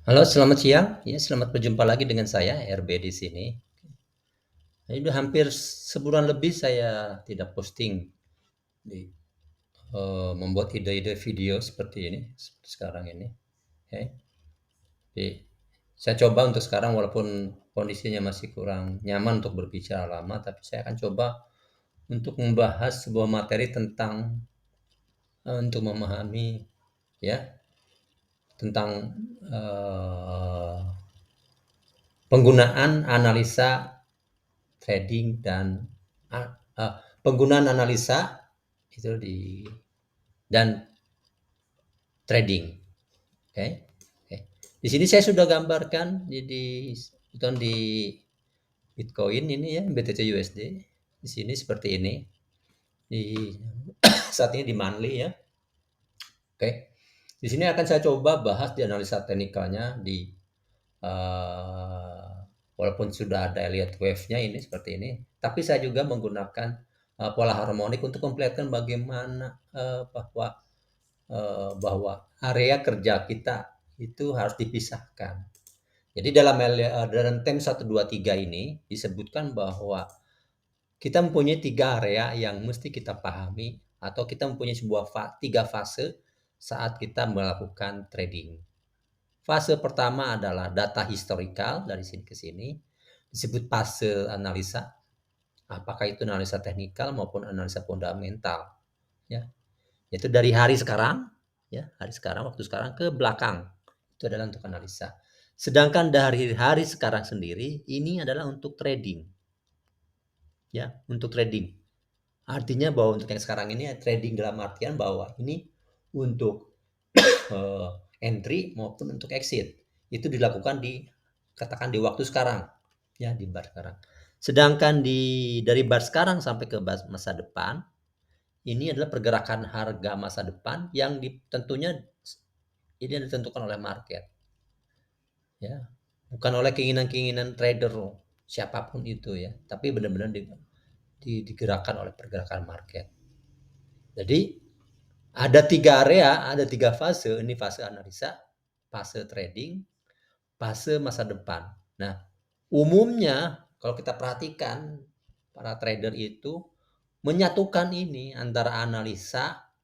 Halo, selamat siang. Ya, selamat berjumpa lagi dengan saya, RB di sini. Ini udah hampir sebulan lebih saya tidak posting di membuat ide-ide video seperti ini, seperti sekarang ini. Oke. Jadi, saya coba untuk sekarang walaupun kondisinya masih kurang nyaman untuk berbicara lama, tapi saya akan coba untuk membahas sebuah materi tentang untuk memahami ya tentang eh, penggunaan analisa trading dan ah, ah, penggunaan analisa itu di dan trading. Oke. Okay? Okay. Di sini saya sudah gambarkan di Bitcoin ini ya, BTC USD. Di sini seperti ini. Di saat ini di monthly ya. Oke. Okay. Di sini akan saya coba bahas di analisa teknikalnya di uh, walaupun sudah ada Elliott wave-nya ini seperti ini, tapi saya juga menggunakan pola harmonik untuk memperlihatkan bagaimana bahwa area kerja kita itu harus dipisahkan. Jadi dalam TEM 123 ini disebutkan bahwa kita mempunyai 3 area yang mesti kita pahami atau kita mempunyai sebuah 3 fase saat kita melakukan trading. Fase pertama adalah data historical dari sini ke sini, disebut fase analisa. Apakah itu analisa teknikal maupun analisa fundamental, ya. Yaitu dari hari sekarang, ya, hari sekarang, waktu sekarang ke belakang. Itu adalah untuk analisa. Sedangkan dari hari sekarang sendiri, ini adalah untuk trading, ya, untuk trading. Artinya bahwa untuk yang sekarang ini trading dalam artian bahwa ini untuk uh, entry maupun untuk exit. Itu dilakukan katakan di waktu sekarang, ya, di bar sekarang. Sedangkan dari bar sekarang sampai ke masa depan, ini adalah pergerakan harga masa depan yang tentunya ini ditentukan oleh market, ya, bukan oleh keinginan-keinginan trader siapapun itu ya, tapi benar-benar digerakkan oleh pergerakan market. Jadi ada 3 area, ada 3 fase. Ini fase analisa, fase trading, fase masa depan. Nah, umumnya kalau kita perhatikan para trader itu menyatukan ini antara analisa,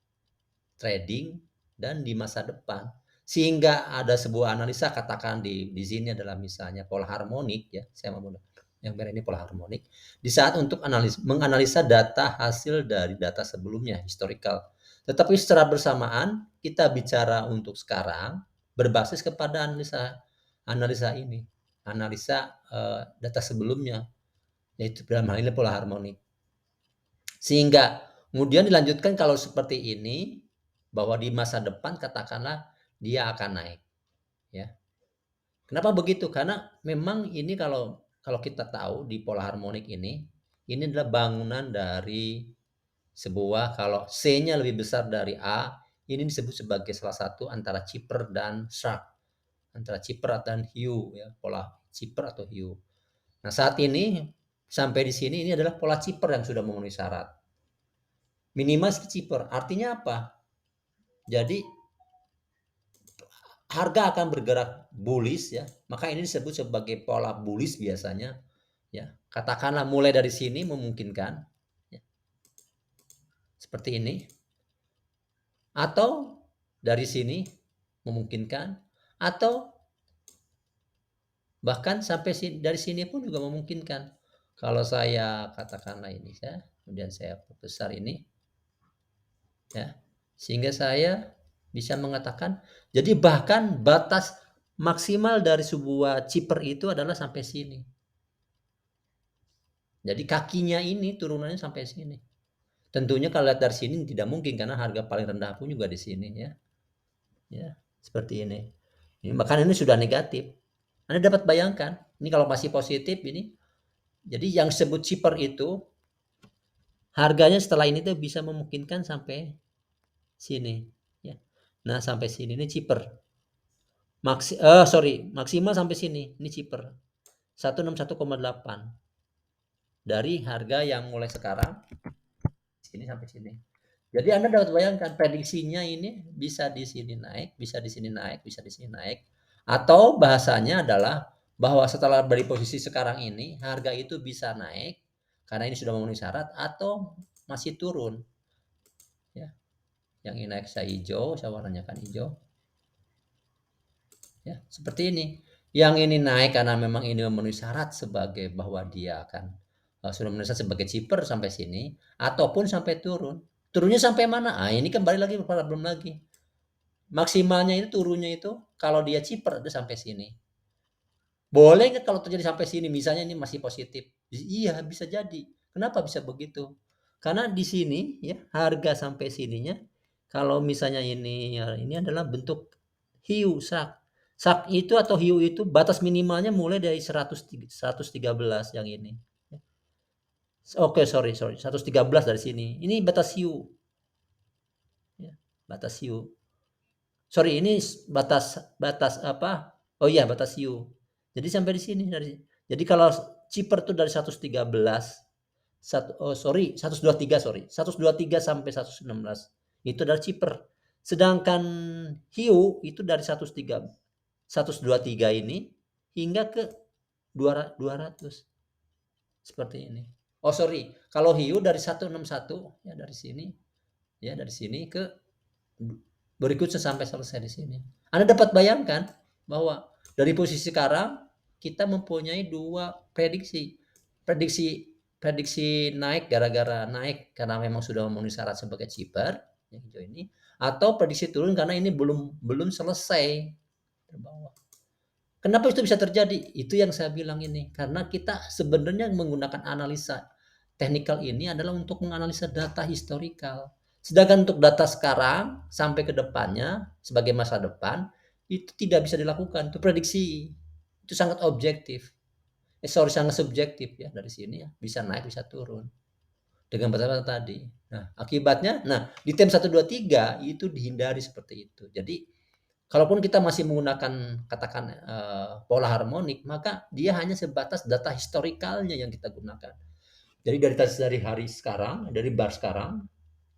trading, dan di masa depan. Sehingga ada sebuah analisa, katakan di sini adalah misalnya pola harmonik ya, saya mau yang merah ini pola harmonik. Di saat untuk menganalisa data hasil dari data sebelumnya, historical. Tetapi secara bersamaan kita bicara untuk sekarang berbasis kepada analisa analisa ini, analisa data sebelumnya, yaitu dalam hal ini pola harmonik. Sehingga kemudian dilanjutkan kalau seperti ini, bahwa di masa depan katakanlah dia akan naik, ya. Kenapa begitu? Karena memang ini kalau kalau kita tahu di pola harmonik ini adalah bangunan dari sebuah, kalau C-nya lebih besar dari A, ini disebut sebagai salah satu antara Chipper dan Sharp, antara Chipper dan Hugh ya, pola Chipper atau Hugh. Nah, saat ini sampai di sini ini adalah pola Chipper yang sudah memenuhi syarat. Minimal Chipper. Artinya apa? Jadi harga akan bergerak bullish ya. Maka ini disebut sebagai pola bullish biasanya ya. Katakanlah mulai dari sini memungkinkan ya, seperti ini, atau dari sini memungkinkan, atau bahkan sampai dari sini pun juga memungkinkan. Kalau saya katakanlah ini ya, kemudian saya besar ini ya, sehingga saya bisa mengatakan, jadi bahkan batas maksimal dari sebuah chipper itu adalah sampai sini. Jadi kakinya ini turunannya sampai sini. Tentunya kalau lihat dari sini tidak mungkin karena harga paling rendah pun juga di sini ya. Ya, seperti ini. Ini bahkan ini sudah negatif. Anda dapat bayangkan, ini kalau masih positif ini. Jadi yang disebut chipper itu harganya setelah ini tuh bisa memungkinkan sampai sini ya. Nah, sampai sini ini chipper. Maksimal sampai sini. Ini chipper. 161,8 dari harga yang mulai sekarang sini sampai sini. Jadi Anda dapat bayangkan prediksinya ini bisa di sini naik, bisa di sini naik, bisa di sini naik, Atau bahasanya adalah bahwa setelah dari posisi sekarang ini harga itu bisa naik karena ini sudah memenuhi syarat atau masih turun ya. Yang ini naik saya hijau, saya warnanya kan hijau. Ya, seperti ini. Yang ini naik karena memang ini memenuhi syarat sebagai bahwa dia akan sudah memenuhi syarat sebagai cheaper sampai sini ataupun sampai turun. Turunnya sampai mana? Ah, ini kembali lagi problem lagi. Maksimalnya itu turunnya itu kalau dia cheaper itu sampai sini. Boleh nggak kalau terjadi sampai sini? Misalnya ini masih positif. Iya, bisa jadi. Kenapa bisa begitu? Karena di sini ya harga sampai sininya kalau misalnya ini ya, ini adalah bentuk hiu sak. Sak itu atau hiu itu batas minimalnya mulai dari 113 yang ini. Oke, sorry, sorry. 113 dari sini. Ini batas hiu. Ya, batas hiu. Sorry, ini batas batas apa? Oh iya, batas hiu. Jadi sampai di sini dari. Jadi kalau cheaper tuh dari 113 oh sorry 123 sorry 123 sampai 116 itu adalah cheaper. Sedangkan hiu itu dari 123 ini hingga ke 200 seperti ini. Oh sorry, kalau hiu dari 161 ya dari sini ya dari sini ke berikutnya sampai selesai di sini. Anda dapat bayangkan bahwa dari posisi sekarang kita mempunyai dua prediksi. Prediksi prediksi naik gara-gara naik karena memang sudah memenuhi syarat sebagai cheaper yang hijau ini atau prediksi turun karena ini belum belum selesai terbawah. Kenapa itu bisa terjadi? Itu yang saya bilang ini. Karena kita sebenarnya menggunakan analisa teknikal ini adalah untuk menganalisa data historikal. Sedangkan untuk data sekarang sampai ke depannya sebagai masa depan itu tidak bisa dilakukan. Itu prediksi. Itu sangat objektif. Sorry, sangat subjektif ya dari sini ya. Bisa naik, bisa turun. Dengan batasan tadi. Nah, akibatnya, nah di TEM 123 itu dihindari seperti itu. Jadi kalaupun kita masih menggunakan katakan pola harmonik, maka dia hanya sebatas data historikalnya yang kita gunakan. Jadi dari hari sekarang, dari bar sekarang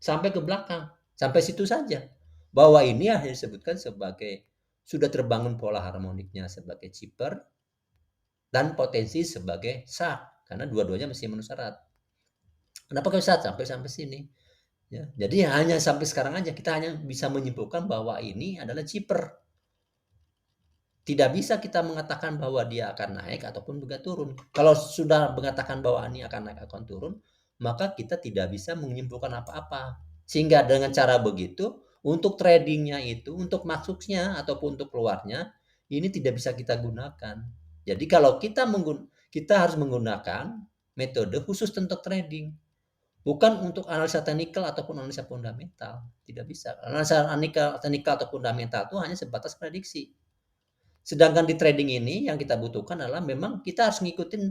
sampai ke belakang, sampai situ saja. Bahwa ini yang disebutkan sebagai sudah terbangun pola harmoniknya sebagai cheaper dan potensi sebagai shark karena dua-duanya masih memenuhi syarat. Kenapa bisa sampai sampai sini? Ya, jadi hanya sampai sekarang aja kita hanya bisa menyimpulkan bahwa ini adalah cheaper. Tidak bisa kita mengatakan bahwa dia akan naik ataupun juga turun. Kalau sudah mengatakan bahwa ini akan naik akan turun, maka kita tidak bisa menyimpulkan apa-apa. Sehingga dengan cara begitu, untuk tradingnya itu, untuk masuknya ataupun untuk keluarnya, ini tidak bisa kita gunakan. Jadi kalau kita harus menggunakan metode khusus untuk trading. Bukan untuk analisa teknikal ataupun analisa fundamental. Tidak bisa. Analisa teknikal atau fundamental itu hanya sebatas prediksi. Sedangkan di trading ini yang kita butuhkan adalah memang kita harus ngikutin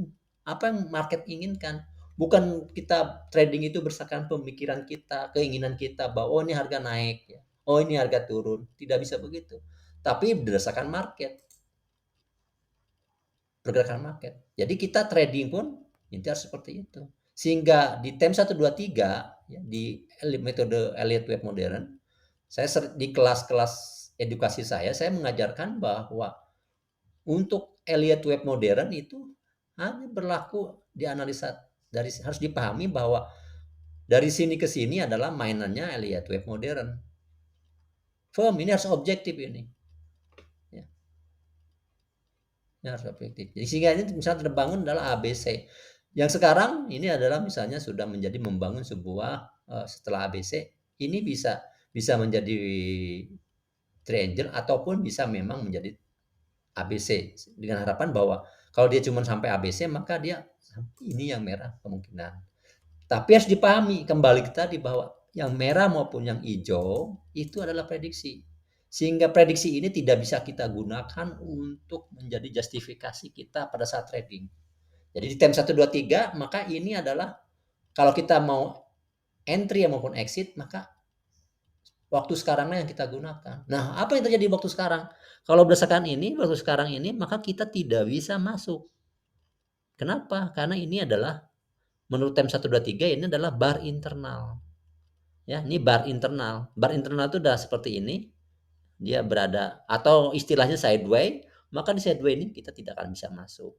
apa yang market inginkan. Bukan kita trading itu berdasarkan pemikiran kita, keinginan kita bahwa oh ini harga naik ya. Oh ini harga turun. Tidak bisa begitu. Tapi berdasarkan market, pergerakan market. Jadi kita trading pun ini harus seperti itu. Sehingga di TEM 123 ya, di metode Elliott Wave modern, saya di kelas-kelas edukasi saya mengajarkan bahwa untuk Elliott Wave modern itu hanya berlaku di analisa dari harus dipahami bahwa dari sini ke sini adalah mainannya Elliott Wave modern. Firm ini harus objektif ini. Ya. Ini harus objektif. Jadi sehingga ini misalnya terbangun adalah ABC. Yang sekarang ini adalah misalnya sudah menjadi membangun sebuah setelah ABC ini bisa menjadi triangle ataupun bisa memang menjadi ABC dengan harapan bahwa kalau dia cuma sampai ABC maka dia ini yang merah kemungkinan. Tapi harus dipahami kembali tadi bahwa yang merah maupun yang hijau itu adalah prediksi. Sehingga prediksi ini tidak bisa kita gunakan untuk menjadi justifikasi kita pada saat trading. Jadi di TEM 123 maka ini adalah kalau kita mau entry maupun exit maka waktu sekarangnya yang kita gunakan. Nah, apa yang terjadi waktu sekarang? Kalau berdasarkan ini, waktu sekarang ini, maka kita tidak bisa masuk. Kenapa? Karena ini adalah, menurut TEM 123 ini adalah bar internal. Ya, ini bar internal. Bar internal itu udah seperti ini. Dia berada, atau istilahnya sideways, maka di sideways ini kita tidak akan bisa masuk.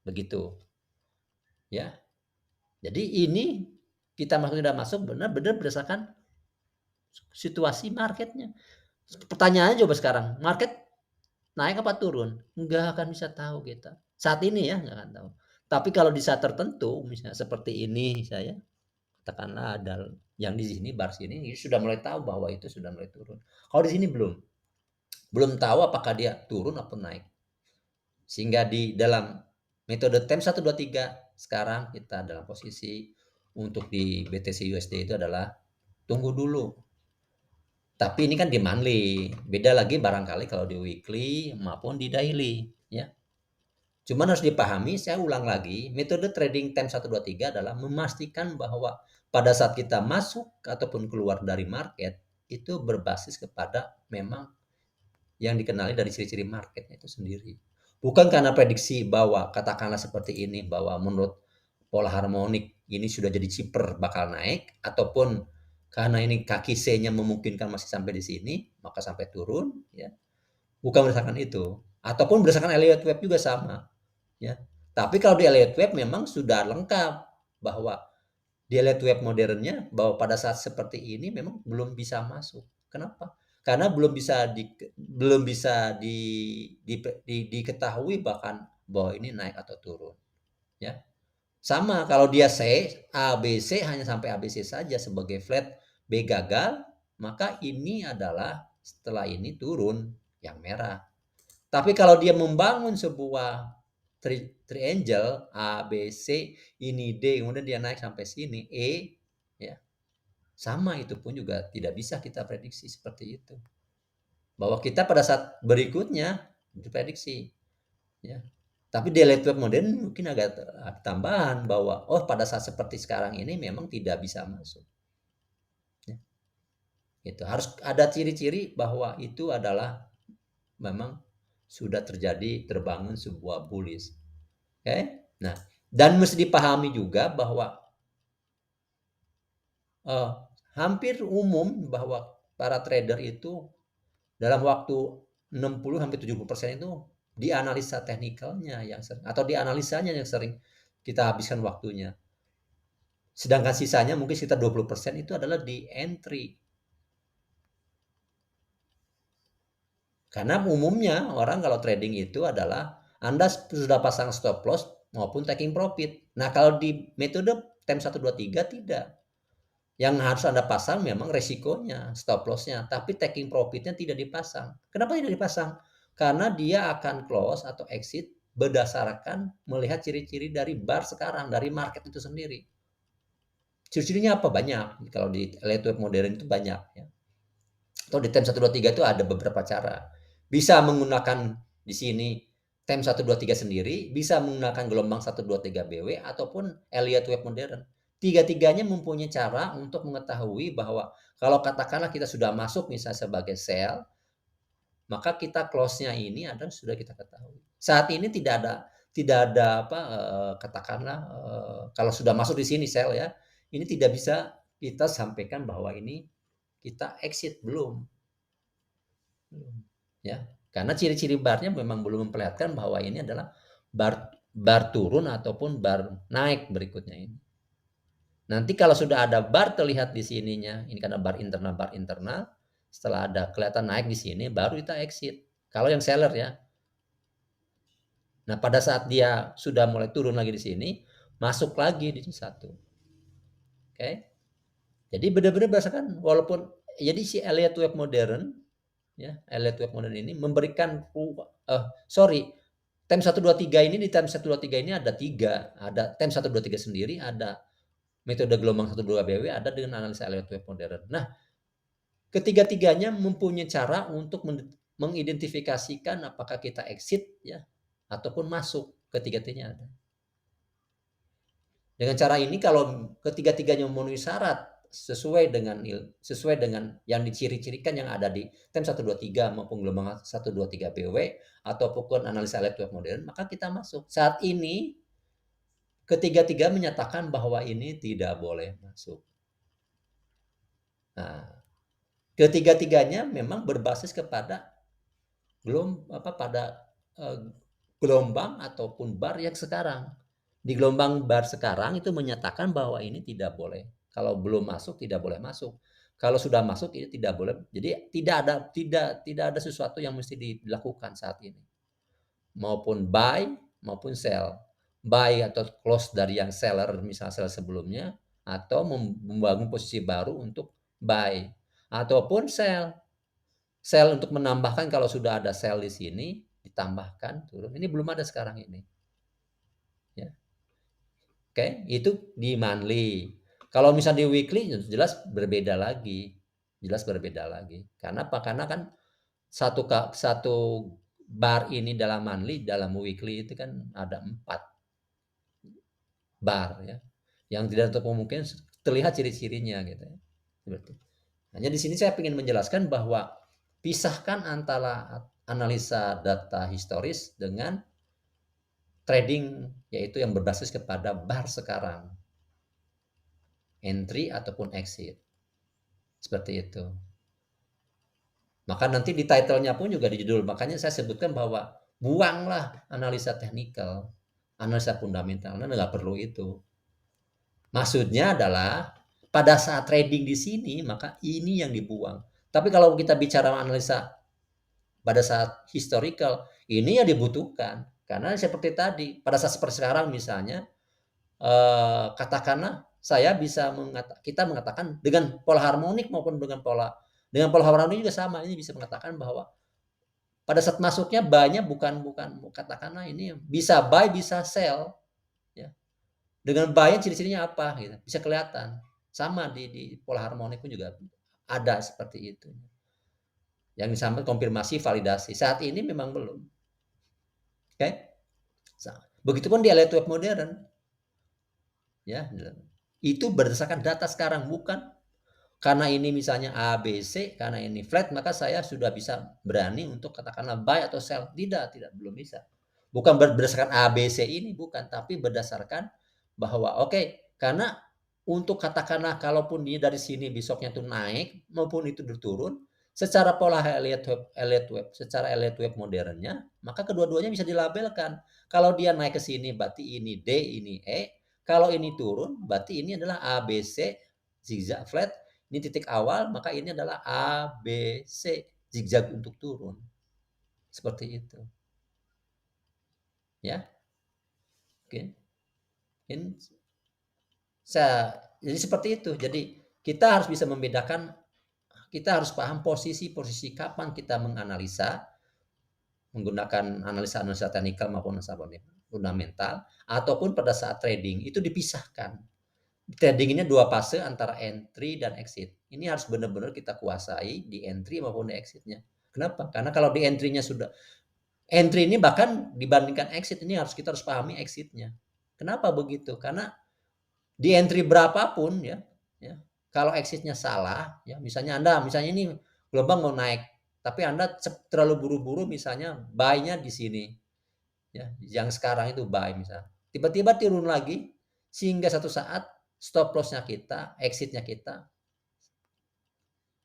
Begitu, ya. Jadi ini kita masuk tidak masuk benar-benar berdasarkan situasi marketnya. Pertanyaannya coba sekarang, market naik apa turun? Nggak akan bisa tahu kita. Saat ini ya, nggak akan tahu. Tapi kalau di saat tertentu, misalnya seperti ini, saya katakanlah ada yang di sini, bar sini, ini sudah mulai tahu bahwa itu sudah mulai turun. Kalau di sini belum. Belum tahu apakah dia turun atau naik. Sehingga di dalam metode TEM 123 sekarang kita dalam posisi untuk di BTC USD itu adalah tunggu dulu. Tapi ini kan di monthly, beda lagi barangkali kalau di weekly maupun di daily, ya. Cuman harus dipahami, saya ulang lagi, metode trading TEM 123 adalah memastikan bahwa pada saat kita masuk ataupun keluar dari market itu berbasis kepada memang yang dikenali dari ciri-ciri marketnya itu sendiri. Bukan karena prediksi bahwa katakanlah seperti ini bahwa menurut pola harmonik ini sudah jadi cheaper bakal naik ataupun karena ini kaki C-nya memungkinkan masih sampai di sini maka sampai turun ya. Bukan berdasarkan itu. Ataupun berdasarkan Elliott Wave juga sama ya. Tapi kalau di Elliott Wave memang sudah lengkap bahwa di Elliott Wave modernnya bahwa pada saat seperti ini memang belum bisa masuk. Kenapa? Karena belum bisa diketahui bahkan bahwa ini naik atau turun ya. Sama kalau dia C, A, B, C hanya sampai A, B, C saja sebagai flat, B gagal, maka ini adalah setelah ini turun yang merah. Tapi kalau dia membangun sebuah triangle A, B, C, ini D, kemudian dia naik sampai sini, E, ya sama itu pun juga tidak bisa kita prediksi seperti itu. Bahwa kita pada saat berikutnya diprediksi, ya. Tapi di Elliott Wave modern mungkin agak tambahan bahwa oh pada saat seperti sekarang ini memang tidak bisa masuk. Ya. Itu harus ada ciri-ciri bahwa itu adalah memang sudah terjadi terbangun sebuah bullish. Oke? Nah, dan mesti dipahami juga bahwa hampir umum bahwa para trader itu dalam waktu 60 sampai 70% itu dianalisa teknikalnya yang sering atau dianalisanya yang sering kita habiskan waktunya. Sedangkan sisanya mungkin sekitar 20% itu adalah di entry. Karena umumnya orang kalau trading itu adalah Anda sudah pasang stop loss maupun taking profit. Nah, kalau di metode TEM 123 tidak. Yang harus Anda pasang memang resikonya, stop loss-nya, tapi taking profit-nya tidak dipasang. Kenapa tidak dipasang? Karena dia akan close atau exit berdasarkan melihat ciri-ciri dari bar sekarang, dari market itu sendiri. Ciri-cirinya apa? Banyak. Kalau di Elliott Wave modern itu banyak ya. Atau di TEM 123 itu ada beberapa cara. Bisa menggunakan di sini TEM 123 sendiri, bisa menggunakan gelombang 123 BW ataupun Elliott Wave modern. Tiga-tiganya mempunyai cara untuk mengetahui bahwa kalau katakanlah kita sudah masuk misalnya sebagai sell, maka kita close-nya ini ada sudah kita ketahui. Saat ini tidak ada apa katakanlah kalau sudah masuk di sini sell ya, ini tidak bisa kita sampaikan bahwa ini kita exit belum. Ya. Karena ciri-ciri barnya memang belum memperlihatkan bahwa ini adalah bar turun ataupun bar naik berikutnya ini. Nanti kalau sudah ada bar terlihat di sininya, ini karena bar internal, setelah ada kelihatan naik di sini, baru kita exit. Kalau yang seller ya. Nah, pada saat dia sudah mulai turun lagi di sini, masuk lagi di satu. Oke. Jadi benar-benar berdasarkan walaupun jadi si Elliott Wave modern ya, Elliott Wave modern ini memberikan TEM 123 ini di TEM 123 ini ada 3, ada TEM 123 sendiri, ada metode gelombang 122 BW, ada dengan analisa Elliott Wave modern. Nah, ketiga-tiganya mempunyai cara untuk mengidentifikasikan apakah kita exit ya ataupun masuk, ketiga-tiganya ada. Dengan cara ini kalau ketiga-tiganya memenuhi syarat sesuai dengan yang diciri-cirikan yang ada di TEM 123 maupun gelombang 123 BW ataupun analisa Elliott Wave modern, maka kita masuk. Saat ini ketiga-tiga menyatakan bahwa ini tidak boleh masuk. Nah, ketiga-tiganya memang berbasis kepada pada gelombang ataupun bar yang sekarang. Di gelombang bar sekarang itu menyatakan bahwa ini tidak boleh. Kalau belum masuk tidak boleh masuk. Kalau sudah masuk ini tidak boleh. Jadi tidak ada sesuatu yang mesti dilakukan saat ini. Maupun buy maupun sell. Buy atau close dari yang seller, misalnya seller sebelumnya, atau membangun posisi baru untuk buy ataupun sell. Sell untuk menambahkan kalau sudah ada sell di sini ditambahkan turun. Ini belum ada sekarang ini. Ya. Oke, itu di monthly. Kalau misalnya di weekly jelas berbeda lagi. Jelas berbeda lagi. Karena apa? Karena kan satu bar ini dalam monthly, dalam weekly itu kan ada 4 bar ya. Yang tidak tertutup mungkin terlihat ciri-cirinya gitu ya. Seperti. Hanya di sini saya ingin menjelaskan bahwa pisahkan antara analisa data historis dengan trading, yaitu yang berbasis kepada bar sekarang. Entry ataupun exit. Seperti itu. Maka nanti di title-nya pun juga di judul. Makanya saya sebutkan bahwa buanglah analisa teknikal, analisa fundamental. Anda nggak perlu itu. Maksudnya adalah pada saat trading di sini, maka ini yang dibuang. Tapi kalau kita bicara analisa pada saat historical, ini yang dibutuhkan. Karena seperti tadi, pada saat seperti sekarang misalnya, katakanlah saya bisa kita mengatakan dengan pola harmonik maupun dengan pola harmonik juga sama, ini bisa mengatakan bahwa pada saat masuknya buy-nya bukan katakanlah ini bisa buy bisa sell ya. Dengan buy ciri-cirinya apa gitu, bisa kelihatan. Sama di pola harmonik pun juga ada seperti itu. Yang disampaikan konfirmasi validasi. Saat ini memang belum. Oke? Begitupun di elite web modern. Ya, itu berdasarkan data sekarang, bukan karena ini misalnya A, B, C, karena ini flat, maka saya sudah bisa berani untuk katakanlah buy atau sell. Tidak, belum bisa. Bukan berdasarkan A, B, C ini, bukan. Tapi berdasarkan bahwa oke, karena untuk katakanlah kalaupun dia dari sini besoknya itu naik maupun itu turun, secara pola secara elite web modernnya, maka kedua-duanya bisa dilabelkan. Kalau dia naik ke sini berarti ini D, ini E. Kalau ini turun berarti ini adalah A, B, C, zigzag flat. Ini titik awal, maka ini adalah A, B, C, zigzag untuk turun. Seperti itu. Ya. Oke. Jadi seperti itu. Jadi kita harus bisa membedakan, kita harus paham posisi-posisi kapan kita menganalisa, menggunakan analisa-analisa teknikal maupun analisa fundamental, ataupun pada saat trading, itu dipisahkan. Trading ini 2 fase antara entry dan exit. Ini harus benar-benar kita kuasai di entry maupun di exitnya. Kenapa? Karena kalau di entry-nya sudah, entry ini bahkan dibandingkan exit ini kita harus pahami exitnya. Kenapa begitu? Karena di entry berapapun ya, kalau exitnya salah, ya misalnya ini gelombang mau naik, tapi Anda terlalu buru-buru misalnya buy-nya di sini, ya, yang sekarang itu buy misalnya, tiba-tiba turun lagi, sehingga satu saat stop loss-nya kita, exit-nya kita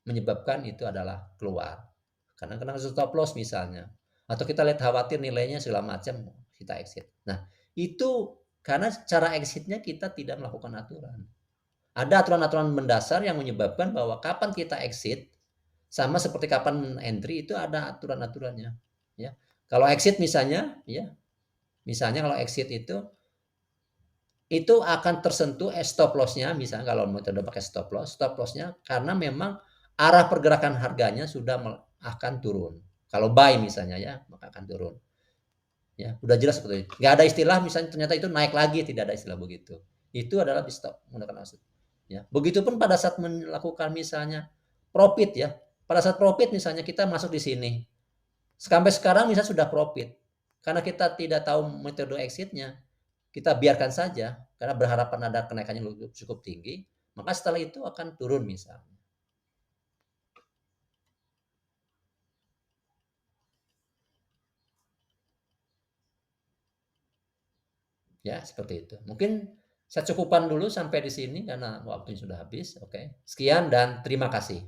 menyebabkan itu adalah keluar. Karena kena stop loss misalnya. Atau kita lihat khawatir nilainya segala macam, kita exit. Nah, itu karena cara exit-nya kita tidak melakukan aturan. Ada aturan-aturan mendasar yang menyebabkan bahwa kapan kita exit sama seperti kapan entry itu ada aturan-aturannya, ya. Kalau exit misalnya, ya, misalnya kalau exit itu akan tersentuh stop loss-nya, misalnya kalau metode pakai stop loss-nya karena memang arah pergerakan harganya sudah akan turun. Kalau buy misalnya ya, maka akan turun. Ya, udah jelas seperti itu. Nggak ada istilah misalnya ternyata itu naik lagi, tidak ada istilah begitu. Itu adalah di stop menggunakan maksud. Ya, begitupun pada saat melakukan misalnya profit ya. Pada saat profit misalnya kita masuk di sini. Sampai sekarang misalnya sudah profit. Karena kita tidak tahu metode exitnya, kita biarkan saja karena berharapan ada kenaikannya cukup tinggi, maka setelah itu akan turun misalnya. Ya, seperti itu. Mungkin saya cukupkan dulu sampai di sini karena waktunya sudah habis. Oke. Sekian dan terima kasih.